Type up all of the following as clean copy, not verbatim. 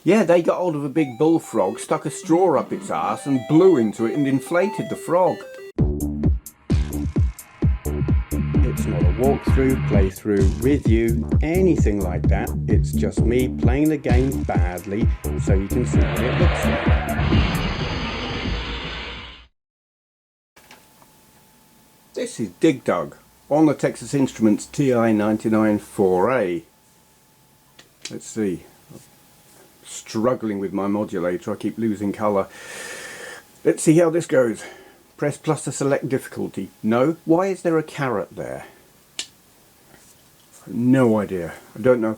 Yeah, they got hold of a big bullfrog, stuck a straw up its arse and blew into it and inflated the frog. It's not a walkthrough, playthrough, review, anything like that. It's just me playing the game badly so you can see what it looks like. This is Dig Dug on the Texas Instruments TI99 4A. Let's see. Struggling with my modulator, I keep losing colour. Let's see how this goes. Press plus to select difficulty. No. Why is there a carrot there? No idea. I don't know.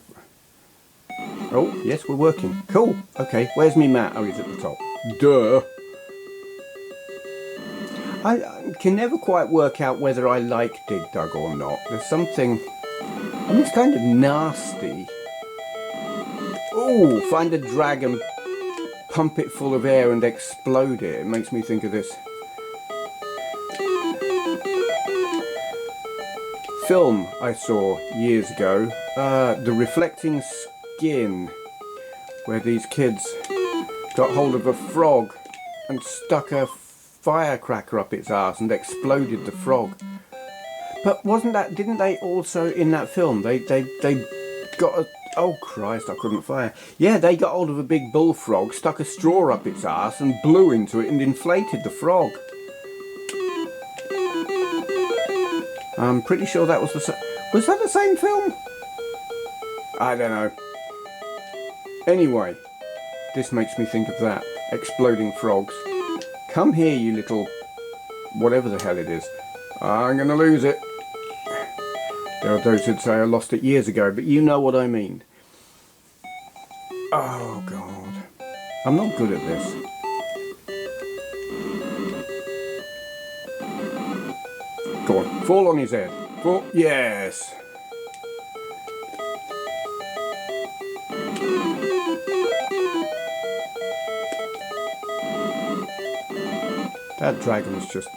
Oh, yes, we're working. Cool. Okay, where's me mat? Oh, he's at the top. Duh. I can never quite work out whether I like Dig Dug or not. There's something... I mean, it's kind of nasty. Oh, find a dragon, pump it full of air and explode it. It makes me think of this film I saw years ago, The Reflecting Skin, where these kids got hold of a frog and stuck a firecracker up its arse and exploded the frog. But didn't they also, in that film, they got a... Oh Christ, I couldn't fire. Yeah, they got hold of a big bullfrog, stuck a straw up its arse and blew into it and inflated the frog. I'm pretty sure that was was that the same film? I don't know. Anyway, this makes me think of that. Exploding frogs. Come here, you little... whatever the hell it is. I'm gonna lose it. There are those who'd say I lost it years ago, but you know what I mean. Oh God. I'm not good at this. Go on, fall on his head. Fall. Yes. That dragon's just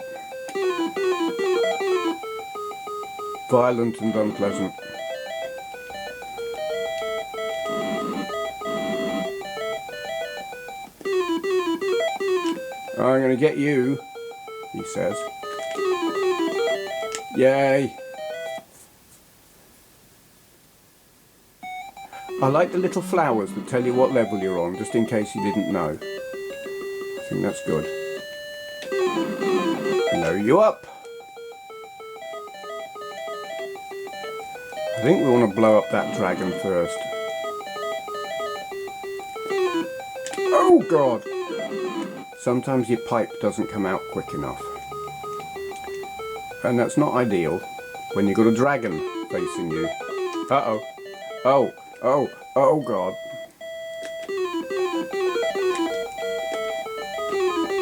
violent and unpleasant. I'm gonna get you, he says. Yay. I like the little flowers that tell you what level you're on, just in case you didn't know. I think that's good. Blow you up. I think we want to blow up that dragon first. Oh God! Sometimes your pipe doesn't come out quick enough. And that's not ideal when you've got a dragon facing you. Uh-oh. Oh, oh, oh God.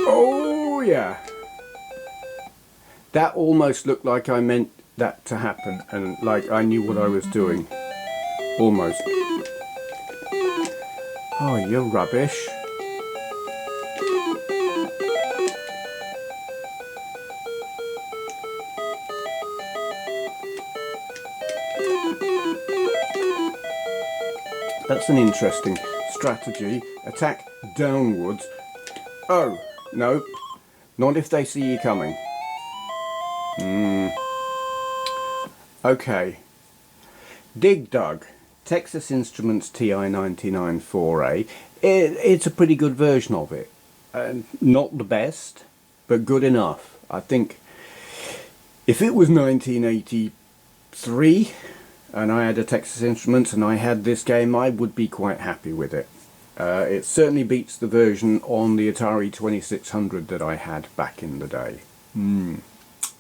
Oh yeah. That almost looked like I meant that to happen and like I knew what I was doing. Almost. Oh, you're rubbish. That's an interesting strategy. Attack downwards. Oh, no. Not if they see you coming. Okay. Dig Dug. Texas Instruments TI99 4A. It's a pretty good version of it. Not the best, but good enough. I think if it was 1983 and I had a Texas Instruments and I had this game, I would be quite happy with it. It certainly beats the version on the Atari 2600 that I had back in the day.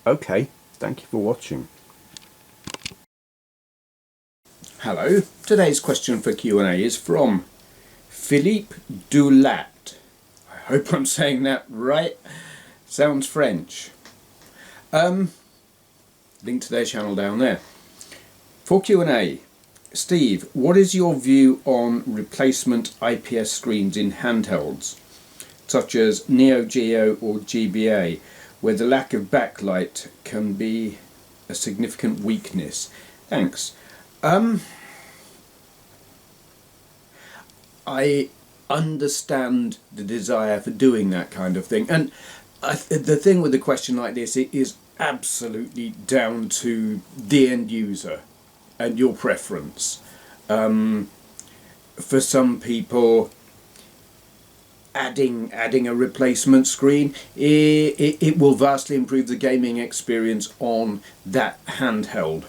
Okay, thank you for watching. Hello, today's question for Q&A is from Phillippe DuLait. I hope I'm saying that right. Sounds French. Link to their channel down there. For Q&A, Steve, what is your view on replacement IPS screens in handhelds, such as Neo Geo or GBA, where the lack of backlight can be a significant weakness? Thanks. I understand the desire for doing that kind of thing. And the thing with a question like this, it is absolutely down to the end user and your preference. For some people, adding a replacement screen, it will vastly improve the gaming experience on that handheld.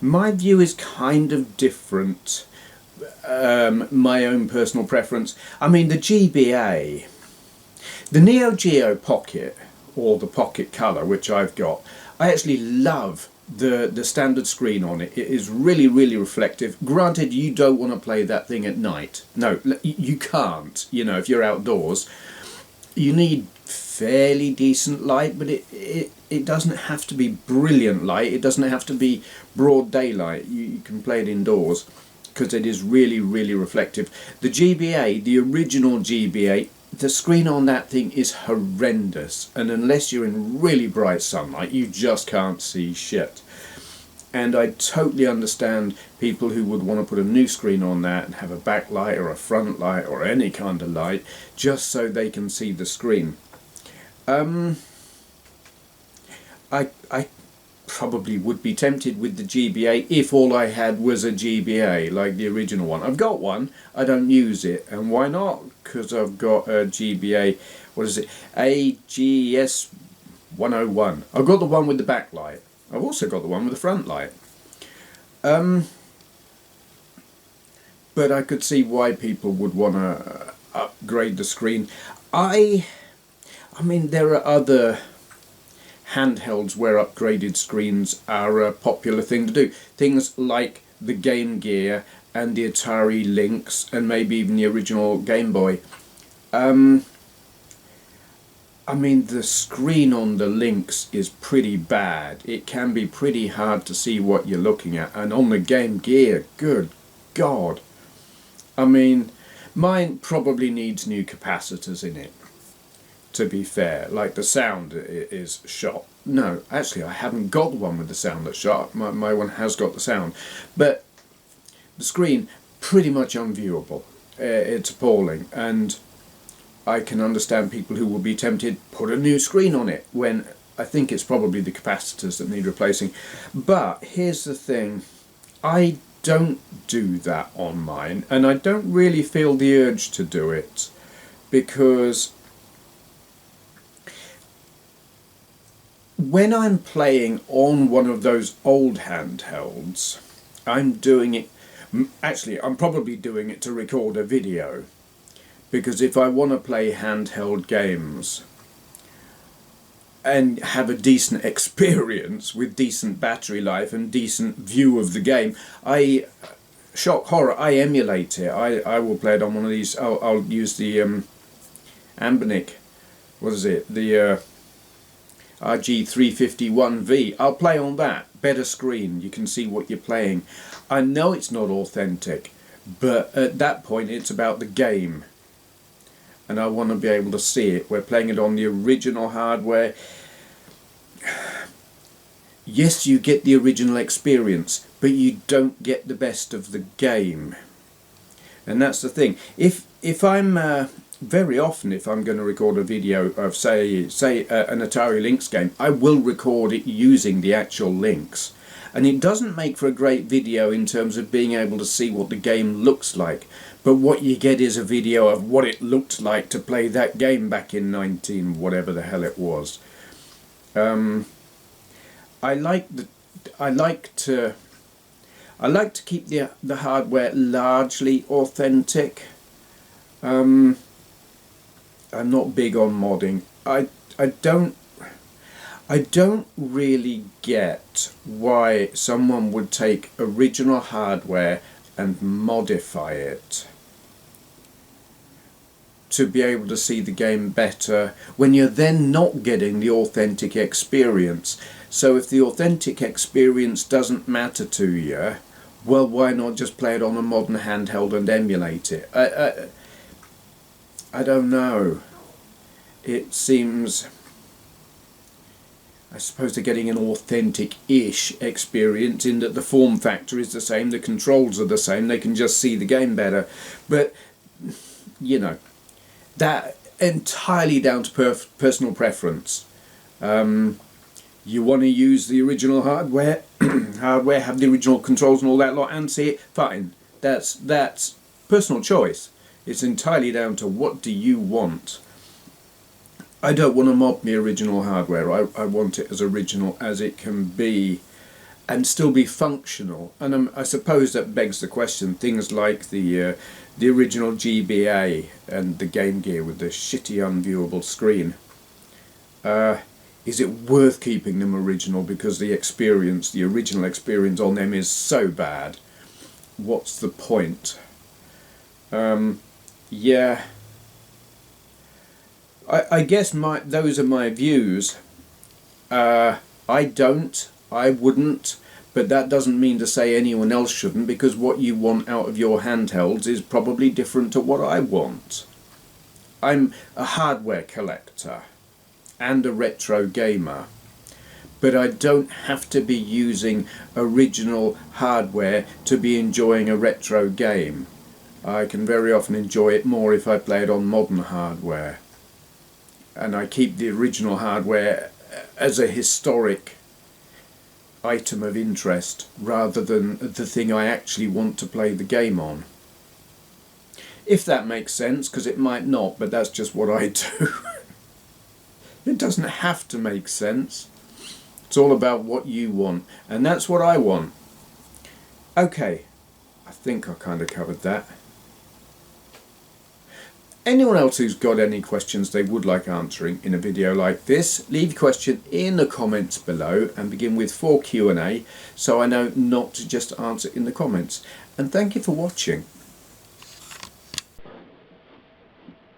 My view is kind of different. My own personal preference. I mean, the GBA, the Neo Geo Pocket, or the Pocket Color, which I've got, I actually love the standard screen on it. It is really, really reflective. Granted, you don't want to play that thing at night. No, you can't. You know, if you're outdoors, you need fairly decent light, but it doesn't have to be brilliant light. It doesn't have to be broad daylight. You can play it indoors because it is really, really reflective. The GBA, the original GBA, the screen on that thing is horrendous, and unless you're in really bright sunlight, you just can't see shit. And I totally understand people who would want to put a new screen on that and have a backlight or a front light or any kind of light just so they can see the screen. I probably would be tempted with the GBA if all I had was a GBA like the original one. I've got one, I don't use it, and why not? Because I've got a GBA, what is it, AGS 101. I've got the one with the backlight. I've also got the one with the front light. But I could see why people would want to upgrade the screen. I mean, there are other handhelds where upgraded screens are a popular thing to do. Things like the Game Gear and the Atari Lynx and maybe even the original Game Boy. I mean, the screen on the Lynx is pretty bad. It can be pretty hard to see what you're looking at. And on the Game Gear, good God. I mean, mine probably needs new capacitors in it, to be fair. Like, the sound is shot. No, actually, I haven't got the one with the sound that's shot. My one has got the sound. But the screen, pretty much unviewable. It's appalling. And I can understand people who will be tempted, put a new screen on it, when I think it's probably the capacitors that need replacing. But here's the thing, I don't do that on mine, and I don't really feel the urge to do it, because when I'm playing on one of those old handhelds, I'm doing it, actually I'm probably doing it to record a video. Because if I want to play handheld games and have a decent experience with decent battery life and decent view of the game, shock horror, I emulate it. I will play it on one of these. I'll use the Ambonic, what is it, the RG351V. I'll play on that. Better screen, you can see what you're playing. I know it's not authentic, but at that point it's about the game. And I want to be able to see it. We're playing it on the original hardware. Yes, you get the original experience, but you don't get the best of the game. And that's the thing. If I'm very often, if I'm going to record a video of say an Atari Lynx game, I will record it using the actual Lynx. And it doesn't make for a great video in terms of being able to see what the game looks like. But what you get is a video of what it looked like to play that game back in 19 whatever the hell it was. I like to keep the hardware largely authentic. I'm not big on modding. I don't really get why someone would take original hardware and modify it to be able to see the game better when you're then not getting the authentic experience. So if the authentic experience doesn't matter to you, well, why not just play it on a modern handheld and emulate it? I don't know. It seems... I suppose they're getting an authentic-ish experience in that the form factor is the same, the controls are the same, they can just see the game better. But, you know, that entirely down to personal preference. You want to use the original hardware, have the original controls and all that lot and see it, fine. That's personal choice. It's entirely down to what do you want. I don't want to mob the original hardware. I want it as original as it can be and still be functional. And I suppose that begs the question, things like the original GBA and the Game Gear with the shitty unviewable screen. Is it worth keeping them original because the original experience on them is so bad? What's the point? Yeah. I guess those are my views. I wouldn't, but that doesn't mean to say anyone else shouldn't, because what you want out of your handhelds is probably different to what I want. I'm a hardware collector and a retro gamer, but I don't have to be using original hardware to be enjoying a retro game. I can very often enjoy it more if I play it on modern hardware. And I keep the original hardware as a historic item of interest rather than the thing I actually want to play the game on. If that makes sense, because it might not, but that's just what I do. It doesn't have to make sense. It's all about what you want, and that's what I want. Okay, I think I kind of covered that. Anyone else who's got any questions they would like answering in a video like this, leave your question in the comments below and begin with for Q&A, so I know not to just answer in the comments. And thank you for watching.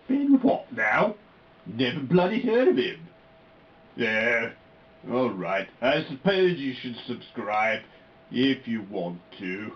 Ben what now? Never bloody heard of him. Yeah, alright. I suppose you should subscribe if you want to.